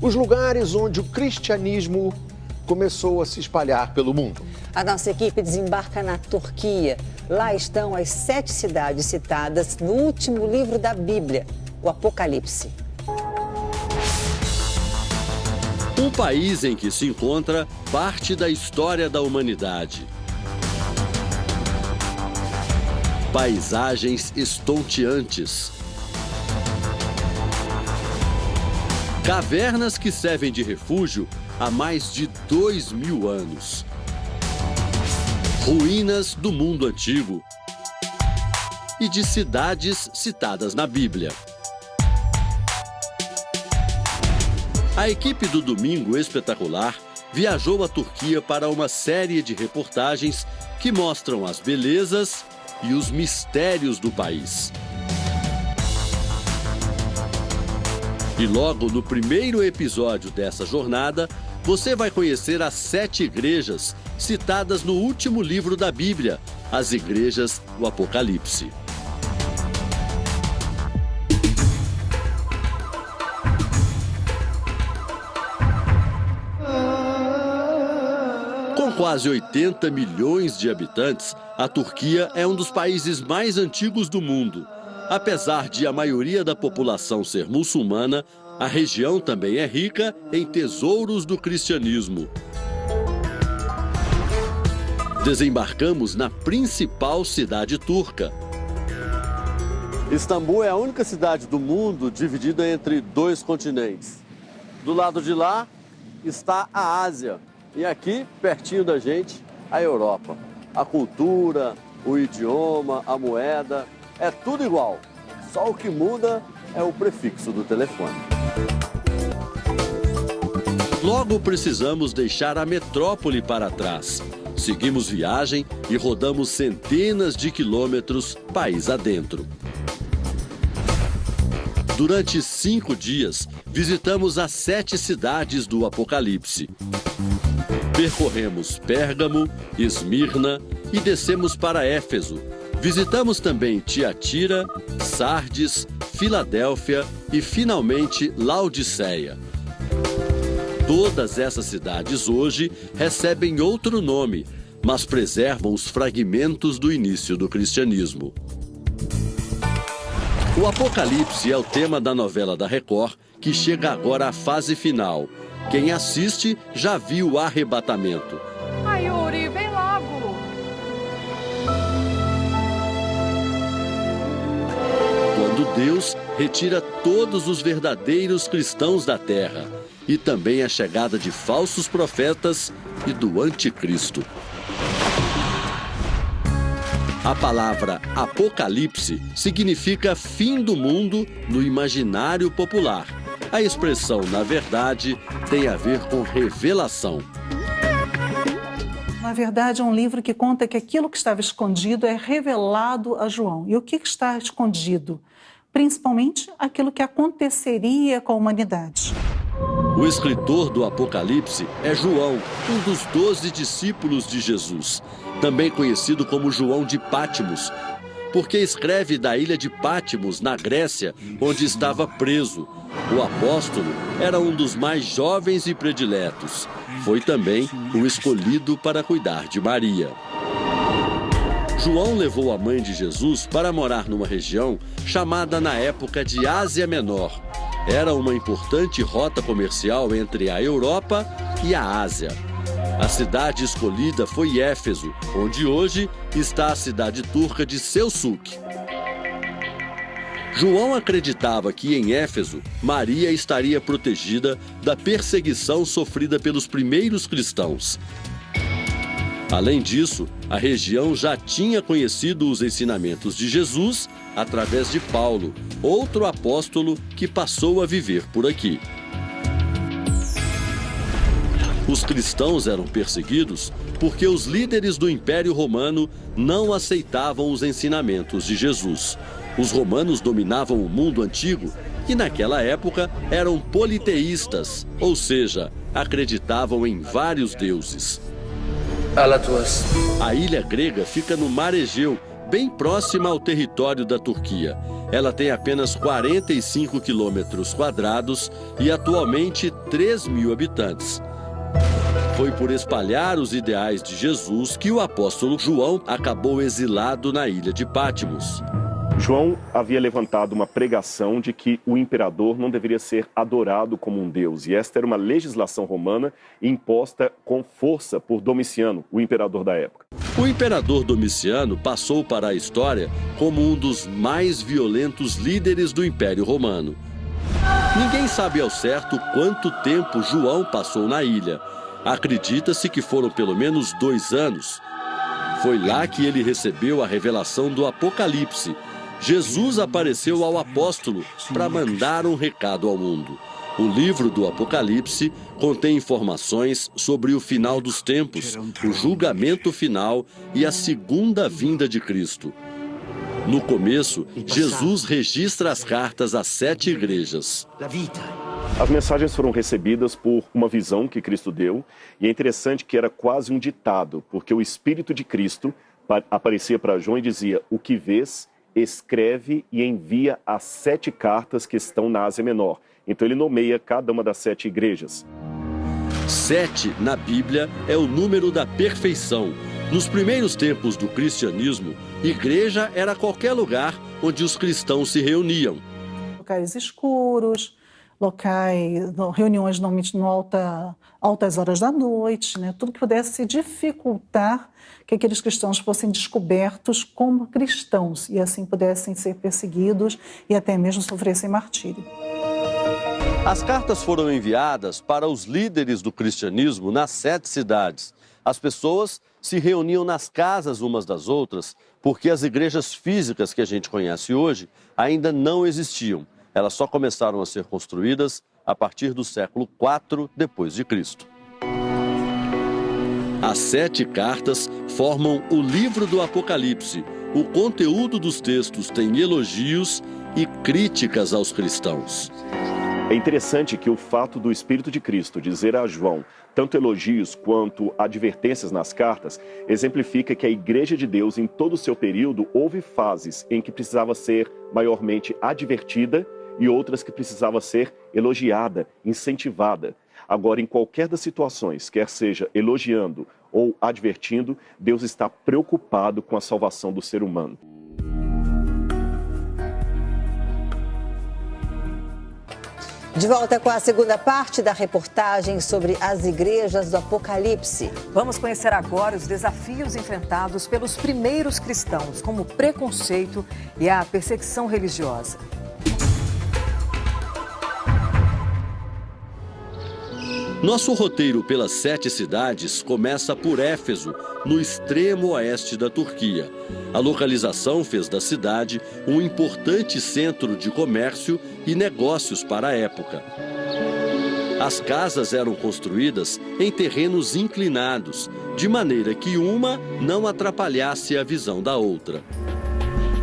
os lugares onde o cristianismo começou a se espalhar pelo mundo. A nossa equipe desembarca na Turquia. Lá estão as 7 cidades citadas no último livro da Bíblia, o Apocalipse. Um país em que se encontra parte da história da humanidade. Paisagens estonteantes. Cavernas que servem de refúgio há mais de 2000 anos. Ruínas do mundo antigo e de cidades citadas na Bíblia. A equipe do Domingo Espetacular viajou à Turquia para uma série de reportagens que mostram as belezas e os mistérios do país. E logo no primeiro episódio dessa jornada, você vai conhecer as 7 igrejas citadas no último livro da Bíblia, as igrejas do Apocalipse. Com quase 80 milhões de habitantes, a Turquia é um dos países mais antigos do mundo. Apesar de a maioria da população ser muçulmana, a região também é rica em tesouros do cristianismo. Desembarcamos na principal cidade turca. Istambul é a única cidade do mundo dividida entre 2 continentes. Do lado de lá está a Ásia e aqui, pertinho da gente, a Europa. A cultura, o idioma, a moeda, é tudo igual. Só o que muda é o prefixo do telefone. Logo precisamos deixar a metrópole para trás. Seguimos viagem e rodamos centenas de quilômetros país adentro. Durante 5 dias, visitamos as 7 cidades do Apocalipse. Percorremos Pérgamo, Esmirna e descemos para Éfeso. Visitamos também Tiatira, Sardes, Filadélfia e, finalmente, Laodiceia. Todas essas cidades hoje recebem outro nome, mas preservam os fragmentos do início do cristianismo. O Apocalipse é o tema da novela da Record, que chega agora à fase final. Quem assiste já viu o arrebatamento. Ai, Yuri, vem logo! Quando Deus retira todos os verdadeiros cristãos da terra. E também a chegada de falsos profetas e do anticristo. A palavra Apocalipse significa fim do mundo no imaginário popular. A expressão, na verdade, tem a ver com revelação. Na verdade, é um livro que conta que aquilo que estava escondido é revelado a João. E o que está escondido? Principalmente aquilo que aconteceria com a humanidade. O escritor do Apocalipse é João, um dos 12 discípulos de Jesus, também conhecido como João de Pátmos, porque escreve da ilha de Pátmos, na Grécia, onde estava preso. O apóstolo era um dos mais jovens e prediletos. Foi também o escolhido para cuidar de Maria. João levou a mãe de Jesus para morar numa região chamada na época de Ásia Menor. Era uma importante rota comercial entre a Europa e a Ásia. A cidade escolhida foi Éfeso, onde hoje está a cidade turca de Selçuk. João acreditava que em Éfeso, Maria estaria protegida da perseguição sofrida pelos primeiros cristãos. Além disso, a região já tinha conhecido os ensinamentos de Jesus através de Paulo, outro apóstolo que passou a viver por aqui. Os cristãos eram perseguidos porque os líderes do Império Romano não aceitavam os ensinamentos de Jesus. Os romanos dominavam o mundo antigo e, naquela época, eram politeístas, ou seja, acreditavam em vários deuses. A ilha grega fica no Mar Egeu, bem próxima ao território da Turquia. ela tem apenas 45 quilômetros quadrados e atualmente 3.000 habitantes. Foi por espalhar os ideais de Jesus que o apóstolo João acabou exilado na ilha de Pátimos. João havia levantado uma pregação de que o imperador não deveria ser adorado como um deus. E esta era uma legislação romana imposta com força por Domiciano, o imperador da época. O imperador Domiciano passou para a história como um dos mais violentos líderes do Império Romano. Ninguém sabe ao certo quanto tempo João passou na ilha. Acredita-se que foram pelo menos 2 anos. Foi lá que ele recebeu a revelação do Apocalipse. Jesus apareceu ao apóstolo para mandar um recado ao mundo. O livro do Apocalipse contém informações sobre o final dos tempos, o julgamento final e a segunda vinda de Cristo. No começo, Jesus registra as cartas às 7 igrejas. As mensagens foram recebidas por uma visão que Cristo deu, e é interessante que era quase um ditado, porque o Espírito de Cristo aparecia para João e dizia: o que vês, escreve e envia as 7 cartas que estão na Ásia Menor. Então ele nomeia cada uma das 7 igrejas. 7 na Bíblia é o número da perfeição. Nos primeiros tempos do cristianismo, igreja era qualquer lugar onde os cristãos se reuniam. Locais escuros, reuniões normalmente altas horas da noite, né? Tudo que pudesse dificultar que aqueles cristãos fossem descobertos como cristãos e assim pudessem ser perseguidos e até mesmo sofressem martírio. As cartas foram enviadas para os líderes do cristianismo nas 7 cidades. As pessoas se reuniam nas casas umas das outras porque as igrejas físicas que a gente conhece hoje ainda não existiam. Elas só começaram a ser construídas a partir do século IV depois de Cristo. As 7 cartas formam o livro do Apocalipse. O conteúdo dos textos tem elogios e críticas aos cristãos. É interessante que o fato do Espírito de Cristo dizer a João tanto elogios quanto advertências nas cartas exemplifica que a Igreja de Deus, em todo o seu período, houve fases em que precisava ser maiormente advertida e outras que precisava ser elogiada, incentivada. Agora, em qualquer das situações, quer seja elogiando ou advertindo, Deus está preocupado com a salvação do ser humano. De volta com a segunda parte da reportagem sobre as igrejas do Apocalipse. Vamos conhecer agora os desafios enfrentados pelos primeiros cristãos, como o preconceito e a perseguição religiosa. Nosso roteiro pelas 7 cidades começa por Éfeso, no extremo oeste da Turquia. A localização fez da cidade um importante centro de comércio e negócios para a época. As casas eram construídas em terrenos inclinados, de maneira que uma não atrapalhasse a visão da outra.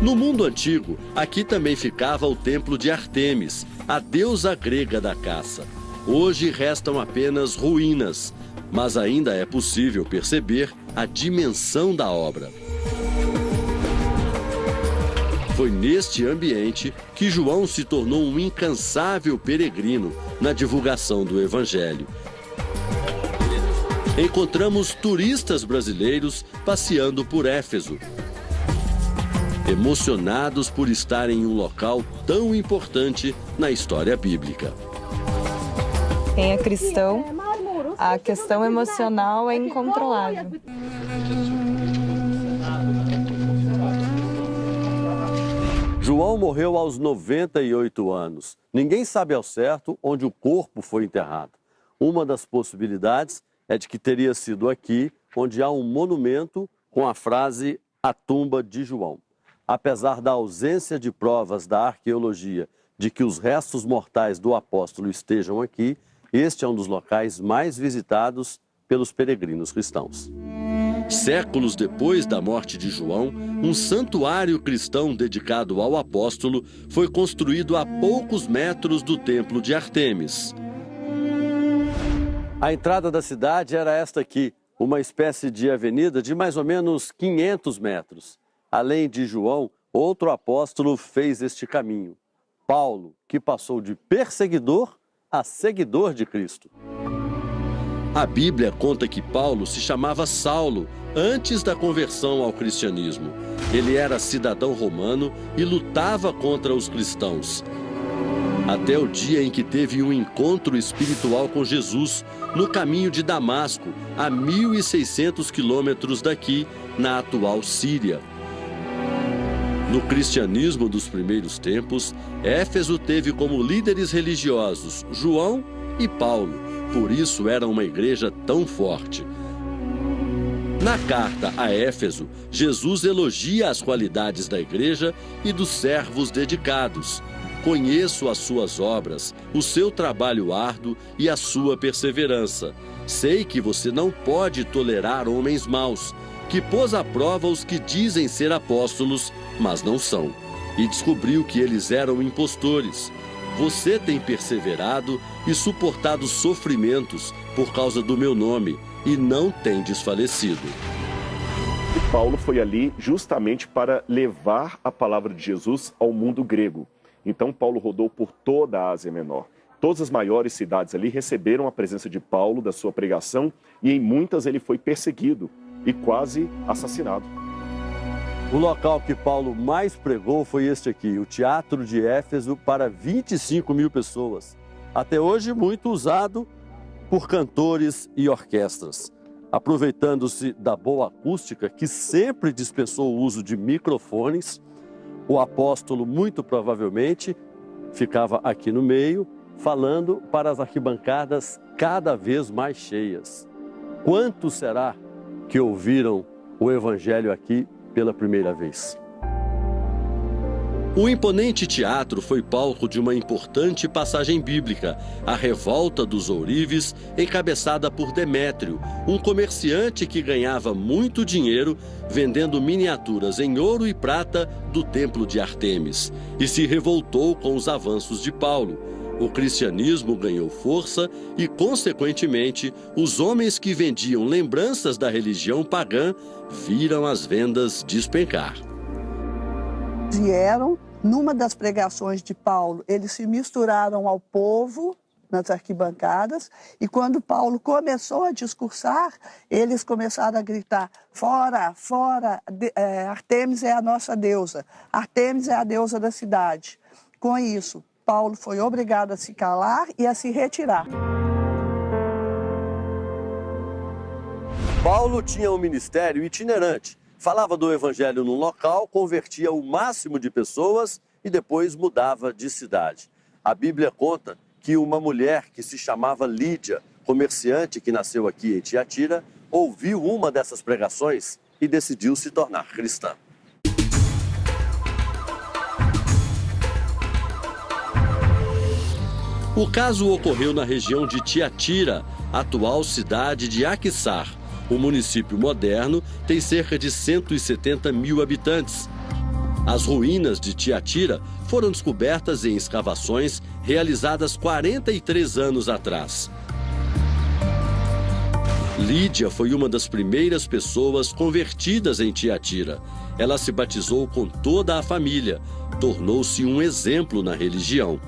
No mundo antigo, aqui também ficava o templo de Ártemis, a deusa grega da caça. Hoje restam apenas ruínas, mas ainda é possível perceber a dimensão da obra. Foi neste ambiente que João se tornou um incansável peregrino na divulgação do Evangelho. Encontramos turistas brasileiros passeando por Éfeso, emocionados por estar em um local tão importante na história bíblica. Quem é cristão, a questão emocional é incontrolável. João morreu aos 98 anos. Ninguém sabe ao certo onde o corpo foi enterrado. Uma das possibilidades é de que teria sido aqui, onde há um monumento com a frase "A tumba de João". Apesar da ausência de provas da arqueologia de que os restos mortais do apóstolo estejam aqui, este é um dos locais mais visitados pelos peregrinos cristãos. Séculos depois da morte de João, um santuário cristão dedicado ao apóstolo foi construído a poucos metros do templo de Ártemis. A entrada da cidade era esta aqui, uma espécie de avenida de mais ou menos 500 metros. Além de João, outro apóstolo fez este caminho. Paulo, que passou de perseguidor a seguidor de Cristo. A Bíblia conta que Paulo se chamava Saulo antes da conversão ao cristianismo. Ele era cidadão romano e lutava contra os cristãos. Até o dia em que teve um encontro espiritual com Jesus no caminho de Damasco, a 1.600 quilômetros daqui, na atual Síria. No cristianismo dos primeiros tempos, Éfeso teve como líderes religiosos João e Paulo. Por isso era uma igreja tão forte. Na carta a Éfeso, Jesus elogia as qualidades da igreja e dos servos dedicados. Conheço as suas obras, o seu trabalho árduo e a sua perseverança. Sei que você não pode tolerar homens maus, que pôs à prova os que dizem ser apóstolos, mas não são, e descobriu que eles eram impostores. Você tem perseverado e suportado sofrimentos por causa do meu nome e não tem desfalecido. E Paulo foi ali justamente para levar a palavra de Jesus ao mundo grego. Então Paulo rodou por toda a Ásia Menor. Todas as maiores cidades ali receberam a presença de Paulo, da sua pregação, e em muitas ele foi perseguido e quase assassinado. O local que Paulo mais pregou foi este aqui, o Teatro de Éfeso, para 25 mil pessoas. Até hoje muito usado por cantores e orquestras. Aproveitando-se da boa acústica, que sempre dispensou o uso de microfones, o apóstolo muito provavelmente ficava aqui no meio, falando para as arquibancadas cada vez mais cheias. Quantos será que ouviram o evangelho aqui pela primeira vez? O imponente teatro foi palco de uma importante passagem bíblica, a revolta dos ourives, encabeçada por Demétrio, um comerciante que ganhava muito dinheiro vendendo miniaturas em ouro e prata do templo de Ártemis, e se revoltou com os avanços de Paulo. O cristianismo ganhou força e, consequentemente, os homens que vendiam lembranças da religião pagã viram as vendas despencar. Vieram, numa das pregações de Paulo, eles se misturaram ao povo nas arquibancadas, e quando Paulo começou a discursar, eles começaram a gritar: fora, fora, Ártemis é a nossa deusa, Ártemis é a deusa da cidade. Com isso, Paulo foi obrigado a se calar e a se retirar. Paulo tinha um ministério itinerante. Falava do evangelho num local, convertia o máximo de pessoas e depois mudava de cidade. A Bíblia conta que uma mulher que se chamava Lídia, comerciante que nasceu aqui em Tiatira, ouviu uma dessas pregações e decidiu se tornar cristã. O caso ocorreu na região de Tiatira, atual cidade de Aquissar. O município moderno tem cerca de 170 mil habitantes. As ruínas de Tiatira foram descobertas em escavações realizadas 43 anos atrás. Lídia foi uma das primeiras pessoas convertidas em Tiatira. Ela se batizou com toda a família, tornou-se um exemplo na religião.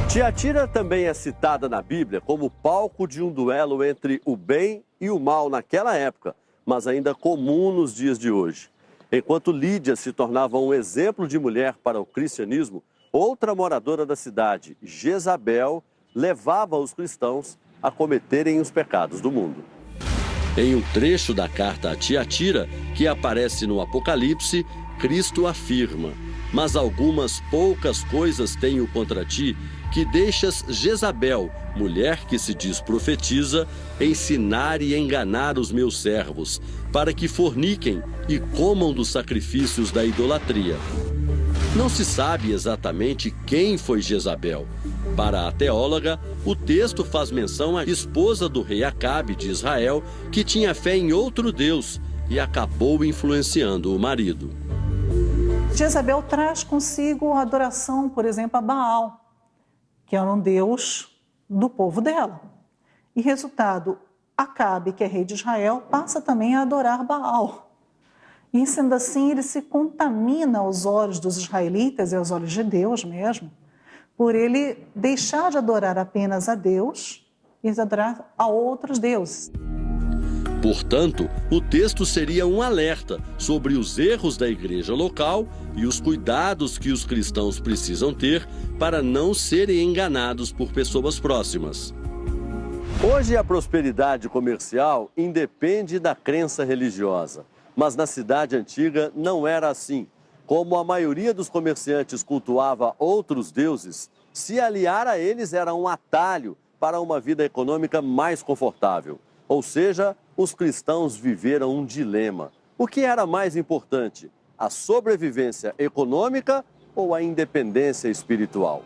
Tiatira também é citada na Bíblia como palco de um duelo entre o bem e o mal naquela época, mas ainda comum nos dias de hoje. Enquanto Lídia se tornava um exemplo de mulher para o cristianismo, outra moradora da cidade, Jezabel, levava os cristãos a cometerem os pecados do mundo. Em um trecho da carta a Tiatira, que aparece no Apocalipse, Cristo afirma: mas algumas poucas coisas tenho contra ti, que deixas Jezabel, mulher que se diz profetiza, ensinar e enganar os meus servos, para que forniquem e comam dos sacrifícios da idolatria. Não se sabe exatamente quem foi Jezabel. Para a teóloga, o texto faz menção à esposa do rei Acabe de Israel, que tinha fé em outro Deus e acabou influenciando o marido. Jezabel traz consigo a adoração, por exemplo, a Baal, que era um deus do povo dela. E resultado, Acabe, que é rei de Israel, passa também a adorar Baal. E sendo assim, ele se contamina aos olhos dos israelitas e aos olhos de Deus mesmo, por ele deixar de adorar apenas a Deus e de adorar a outros deuses. Portanto, o texto seria um alerta sobre os erros da igreja local e os cuidados que os cristãos precisam ter para não serem enganados por pessoas próximas. Hoje a prosperidade comercial independe da crença religiosa, mas na cidade antiga não era assim. Como a maioria dos comerciantes cultuava outros deuses, se aliar a eles era um atalho para uma vida econômica mais confortável. Ou seja, os cristãos viveram um dilema. O que era mais importante, a sobrevivência econômica ou a independência espiritual?